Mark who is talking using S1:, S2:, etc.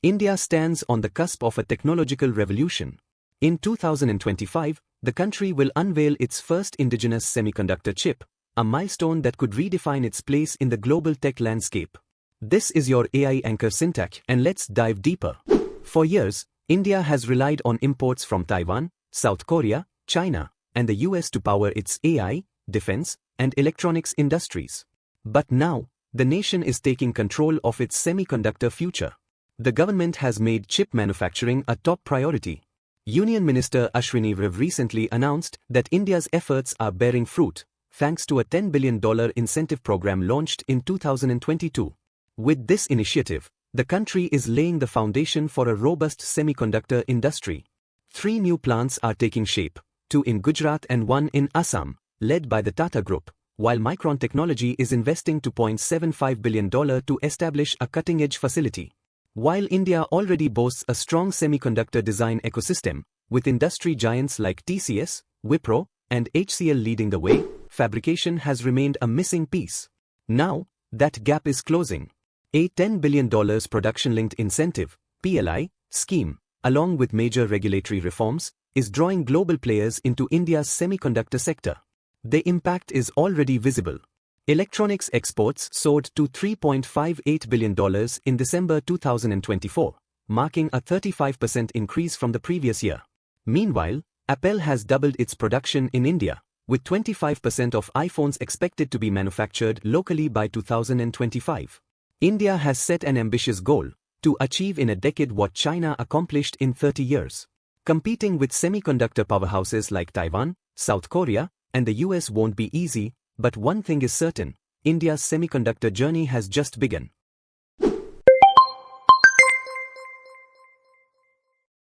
S1: India stands on the cusp of a technological revolution. In 2025, the country will unveil its first indigenous semiconductor chip, a milestone that could redefine its place in the global tech landscape. This is your AI anchor syntax, and let's dive deeper. For years, India has relied on imports from Taiwan, South Korea, China, and the US to power its AI, defense, and electronics industries. But now, the nation is taking control of its semiconductor future. The government has made chip manufacturing a top priority. Union Minister Ashwini Vaishnaw recently announced that India's efforts are bearing fruit, thanks to a $10 billion incentive program launched in 2022. With this initiative, the country is laying the foundation for a robust semiconductor industry. 3 new plants are taking shape, 2 in Gujarat and 1 in Assam, led by the Tata Group, while Micron Technology is investing $2.75 billion to establish a cutting-edge facility. While India already boasts a strong semiconductor design ecosystem, with industry giants like TCS, Wipro, and HCL leading the way, fabrication has remained a missing piece. Now, that gap is closing. A $10 billion production-linked incentive (PLI) scheme, along with major regulatory reforms, is drawing global players into India's semiconductor sector. The impact is already visible. Electronics exports soared to $3.58 billion in December 2024, marking a 35% increase from the previous year. Meanwhile, Apple has doubled its production in India, with 25% of iPhones expected to be manufactured locally by 2025. India has set an ambitious goal to achieve in a decade what China accomplished in 30 years. Competing with semiconductor powerhouses like Taiwan, South Korea, and the US won't be easy, but one thing is certain: India's semiconductor journey has just begun.